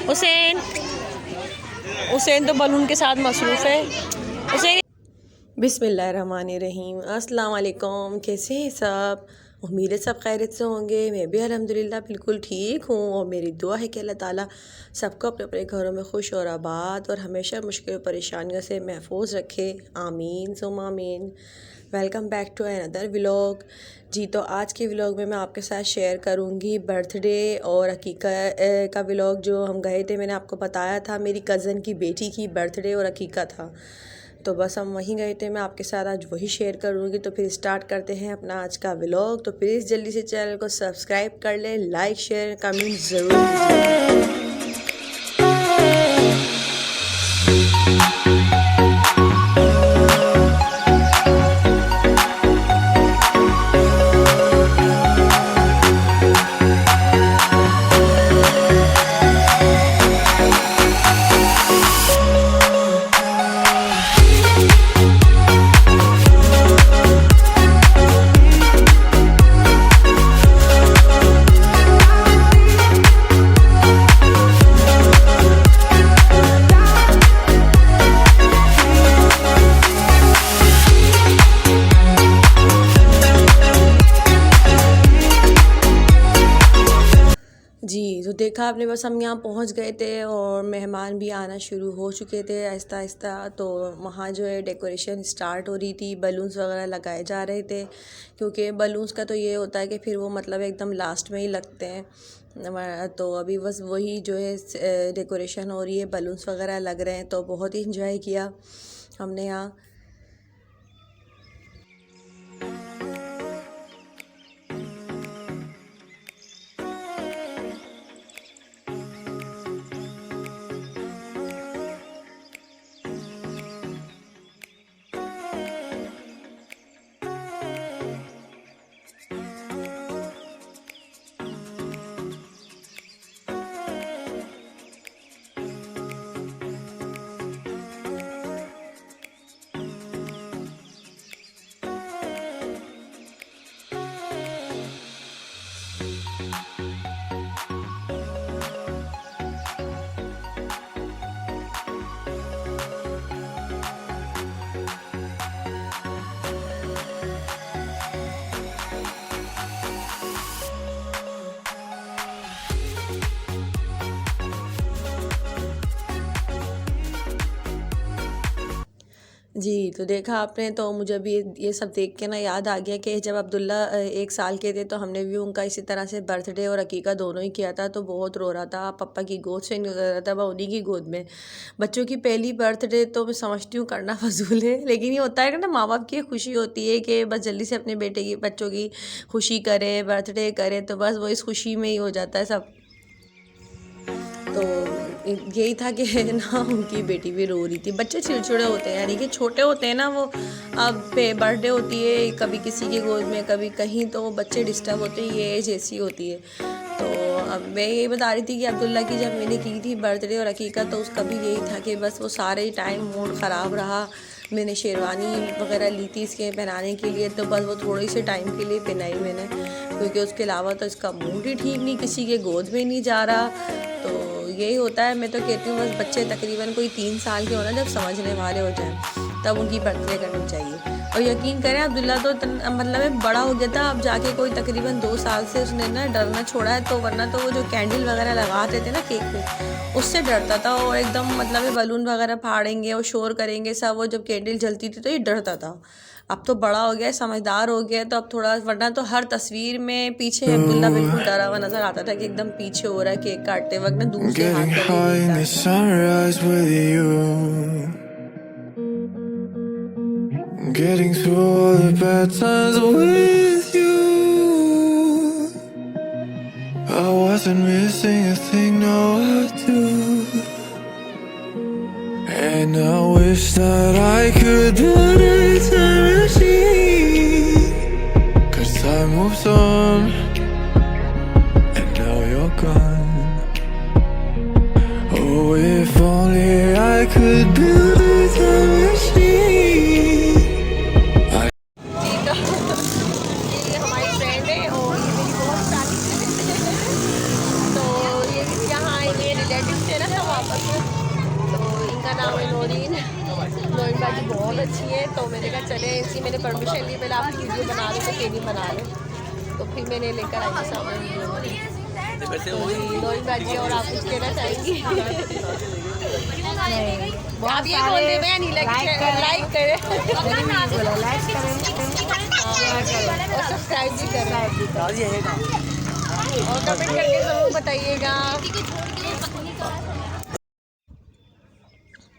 हुसैन हुसैन तो बलून के साथ मसरूफ़ है। हुसैन बिस्मिल्लाहिर्रहमानिर्रहीम। अस्सलाम वालेकुम। कैसे हैं सब? उम्मीद है सब खैरियत से होंगे। मैं भी अल्हम्दुलिल्लाह बिल्कुल ठीक हूँ और मेरी दुआ है कि अल्लाह ताला सबको अपने अपने घरों में खुश और आबाद और हमेशा मुश्किल परेशानियों से महफूज रखे। आमीन सुम आमीन। Welcome back to another vlog. जी तो आज के व्लॉग में मैं आपके साथ शेयर करूँगी बर्थडे और अकीका का व्लॉग। जो हम गए थे, मैंने आपको बताया था मेरी कज़न की बेटी की बर्थडे और अकीका था, तो बस हम वहीं गए थे। मैं आपके साथ आज वही शेयर करूँगी। तो फिर स्टार्ट करते हैं अपना आज का व्लॉग। तो प्लीज़ जल्दी से चैनल को सब्सक्राइब कर लें, लाइक शेयर कमेंट ज़रूर कीजिए। जी तो देखा आपने, बस हम यहाँ पहुँच गए थे और मेहमान भी आना शुरू हो चुके थे आहिस्ता आहिस्ता। तो वहाँ जो है डेकोरेशन स्टार्ट हो रही थी, बलून्स वगैरह लगाए जा रहे थे, क्योंकि बलून्स का तो ये होता है कि फिर वो मतलब एकदम लास्ट में ही लगते हैं। तो अभी बस वही जो है डेकोरेशन हो रही है, बलून्स वगैरह लग रहे हैं, तो बहुत ही इंजॉय किया हमने यहाँ। जी तो देखा आपने, तो मुझे भी ये सब देख के ना याद आ गया कि जब अब्दुल्ला 1 साल के थे तो हमने भी उनका इसी तरह से बर्थडे और अकीका दोनों ही किया था। तो बहुत रो रहा था, पापा की गोद से नहीं गुजर रहा था, वह उन्हीं की गोद में। बच्चों की पहली बर्थडे तो मैं समझती हूँ करना फजूल है, लेकिन ये होता है कि ना माँ बाप की खुशी होती है कि बस जल्दी से अपने बेटे की बच्चों की खुशी करें, बर्थडे करें, तो बस वो इस खुशी में ही हो जाता है सब। तो यही था कि ना उनकी बेटी भी रो रही थी। बच्चे चिड़चिड़े होते हैं, यानी कि छोटे होते हैं ना वो। अब पे बर्थडे होती है कभी किसी की गोद में कभी कहीं, तो वो बच्चे डिस्टर्ब होते हैं, ये एज ऐसी होती है। तो अब मैं यही बता रही थी कि अब्दुल्ला की जब मैंने की थी बर्थडे और अकीका, तो उसका भी यही था कि बस वो सारे ही टाइम मूड ख़राब रहा। मैंने शेरवानी वगैरह ली थी इसके पहनाने के लिए, तो बस वो थोड़े से टाइम के लिए पहनाई मैंने, क्योंकि उसके अलावा तो इसका मूड ही ठीक नहीं, किसी के गोद में नहीं जा रहा। तो यही होता है। मैं तो कहती हूँ बस बच्चे तकरीबन कोई 3 साल के हो ना, जब समझने वाले हो जाए तब उनकी बर्थडे करनी चाहिए। और यकीन करें अब्दुल्ला तो मतलब बड़ा हो गया था, अब जाके कोई तकरीबन 2 साल से उसने ना डरना छोड़ा है। तो वरना तो वो जो कैंडल वगैरह लगाते थे ना केक पे, उससे डरता था और एकदम मतलब बलून वगैरह फाड़ेंगे और शोर करेंगे सब, वो जब कैंडल जलती थी तो ये डरता था। अब तो बड़ा हो गया, समझदार हो गया, तो अब थोड़ा, वरना तो हर तस्वीर में पीछे अब्दुल्ला बिल्कुल डरा हुआ नजर आता था कि एकदम पीछे हो रहा है केक काटते वक्त ना, दूर से हाथ करके। Getting through all the bad times with you. I wasn't missing a thing, no I do. And I wish that I could build a time machine, 'cause time moves on and now you're gone. Oh, if only I could build a time machine. नाम है नौरीन। नौरीन बाजी बहुत अच्छी है, तो मैंने कहा चले इसी, मैंने परमिशन ली पहले आपकी वीडियो बना लो तो नहीं बना लो, तो फिर मैंने लेकर आई सामने वीडियो। तो नौरीन बाजी और आप कुछ कहना चाहेंगी? आप ये बोल रहे हैं नहीं लाइक करें और सब्सक्राइब भी करें और कमेंट करके ज़रूर बताइएगा।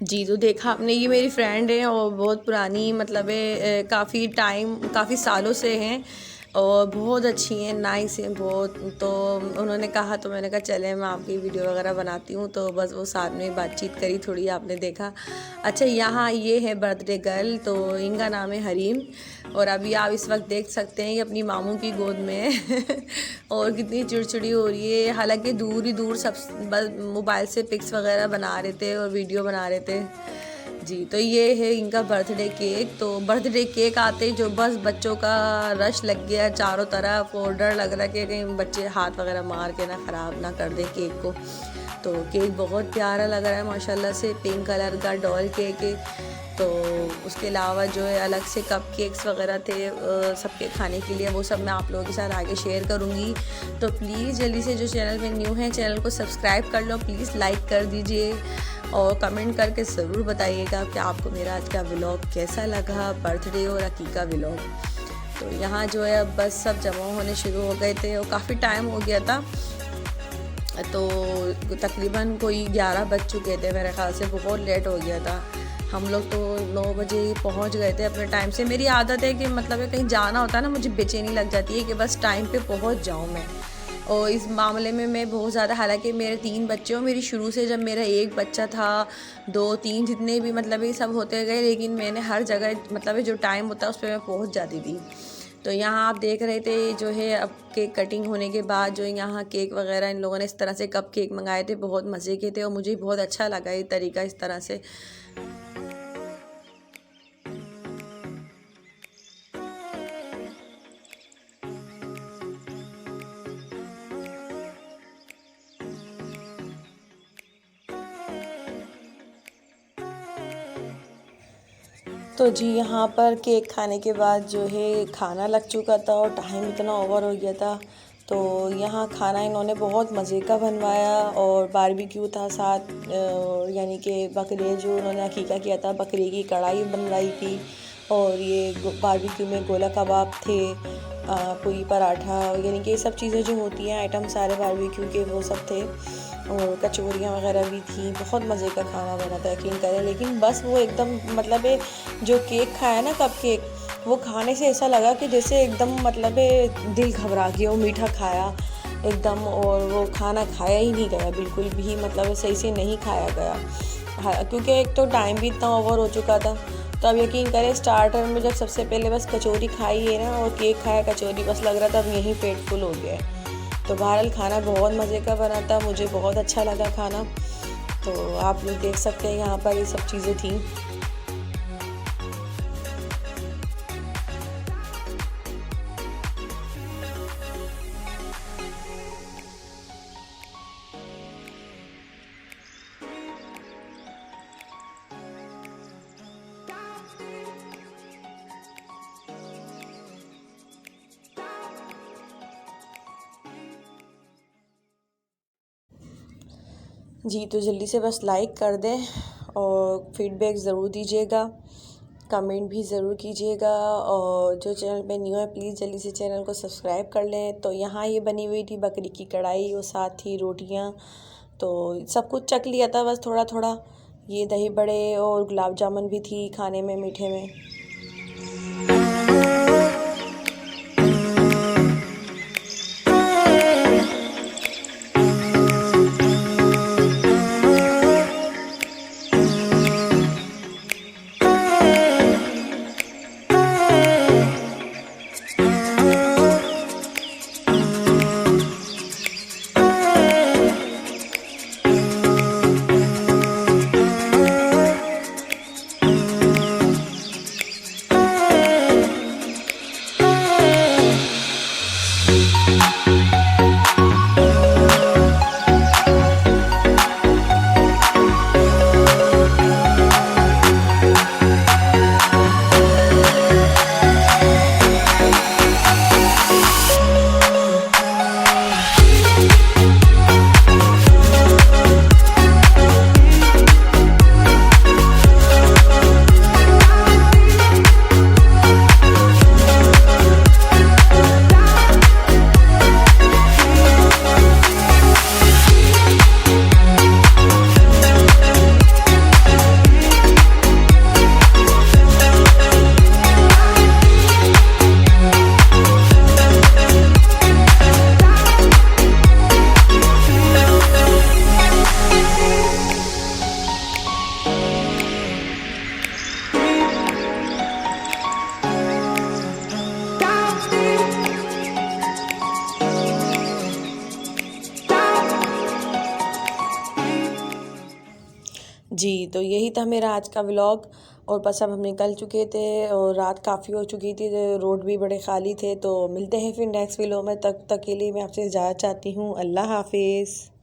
जी, तो देखा आपने, ये मेरी फ्रेंड है और बहुत पुरानी, मतलब है काफ़ी सालों से हैं और बहुत अच्छी हैं, नाइस हैं बहुत। तो उन्होंने कहा, तो मैंने कहा चले मैं आपकी वीडियो वगैरह बनाती हूँ, तो बस वो साथ में बातचीत करी थोड़ी, आपने देखा। अच्छा, यहाँ ये है बर्थडे गर्ल, तो इनका नाम है हरीम, और अभी आप इस वक्त देख सकते हैं कि अपनी मामू की गोद में है और कितनी चिड़चिड़ी हो रही है। हालांकि दूर सब बस मोबाइल से पिक्स वगैरह बना रहे थे और वीडियो बना रहे थे। जी, तो ये है इनका बर्थडे केक। तो बर्थडे केक आते ही जो बस बच्चों का रश लग गया चारों तरफ, और डर लग रहा है कि कहीं बच्चे हाथ वगैरह मार के ना ख़राब ना कर दें केक को। तो केक बहुत प्यारा लग रहा है माशाल्लाह से, पिंक कलर का डॉल केक है। तो उसके अलावा जो है अलग से कप केक्स वगैरह थे सबके खाने के लिए, वो सब मैं आप लोगों के साथ आगे शेयर करूँगी। तो प्लीज़ जल्दी से जो चैनल में न्यू है चैनल को सब्सक्राइब कर लो, प्लीज़ लाइक कर दीजिए और कमेंट करके ज़रूर बताइएगा कि आपको मेरा आज का व्लॉग कैसा लगा, बर्थडे और अकीका व्लॉग। तो यहाँ जो है अब बस सब जमा होने शुरू हो गए थे और काफ़ी टाइम हो गया था, तो तकरीबन कोई 11 बज चुके थे मेरे ख़्याल से, बहुत लेट हो गया था। हम लोग तो 9 बजे पहुंच गए थे अपने टाइम से। मेरी आदत है कि मतलब कहीं जाना होता है ना, मुझे बेचैनी लग जाती है कि बस टाइम पे पहुंच जाऊं मैं, और इस मामले में मैं बहुत ज़्यादा, हालांकि मेरे 3 बच्चे और मेरी शुरू से, जब मेरा एक बच्चा था 2-3 जितने भी मतलब ये सब होते गए, लेकिन मैंने हर जगह मतलब जो टाइम होता है उस पर मैं पहुँच जाती थी। तो यहाँ आप देख रहे थे जो है अब केक कटिंग होने के बाद जो यहाँ केक वगैरह इन लोगों ने इस तरह से कप केक मंगाए थे, बहुत मज़े के थे और मुझे बहुत अच्छा लगा ये तरीका इस तरह से। तो जी, यहाँ पर केक खाने के बाद जो है खाना लग चुका था और टाइम इतना ओवर हो गया था। तो यहाँ खाना इन्होंने बहुत मज़े का बनवाया और बारबेक्यू था साथ, यानी कि बकरे जो उन्होंने अकीका किया था, बकरे की कढ़ाई बनवाई थी, और ये बारबेक्यू में गोला कबाब थे, पूरी पराठा, यानी कि ये सब चीज़ें जो होती हैं आइटम सारे बारबेक्यू के वो सब थे, और कचौरियाँ वगैरह भी थी। बहुत मज़े का खाना बना था, यकीन करें। लेकिन बस वो एकदम मतलब जो केक खाया ना, कप केक, वो खाने से ऐसा लगा कि जैसे एकदम मतलब दिल घबरा गया, वो मीठा खाया एकदम, और वो खाना खाया ही नहीं गया बिल्कुल भी, मतलब सही से नहीं खाया गया। क्योंकि एक तो टाइम भी इतना ओवर हो चुका था। तो अब यकीन करें, स्टार्टर में जब सबसे पहले बस कचौरी खाई है ना, और केक खाया, कचौरी, बस लग रहा था अब यहीं पेट फुल हो गया है। तो बहरहाल खाना बहुत मज़े का बना था, मुझे बहुत अच्छा लगा खाना। तो आप लोग देख सकते हैं यहाँ पर ये सब चीज़ें थी। जी, तो जल्दी से बस लाइक कर दें और फीडबैक ज़रूर दीजिएगा, कमेंट भी ज़रूर कीजिएगा, और जो चैनल पे न्यू है प्लीज़ जल्दी से चैनल को सब्सक्राइब कर लें। तो यहाँ ये बनी हुई थी बकरी की कढ़ाई और साथ ही रोटियाँ, तो सब कुछ चख लिया था बस थोड़ा थोड़ा। ये दही बड़े और गुलाब जामुन भी थी खाने में, मीठे में। जी, तो यही था मेरा आज का व्लॉग। और बस अब हम निकल चुके थे और रात काफ़ी हो चुकी थी, तो रोड भी बड़े खाली थे। तो मिलते हैं फिर नेक्स्ट व्लॉग में, तब तक के लिए मैं आपसे इजाज़त चाहती हूँ। अल्लाह हाफिज़।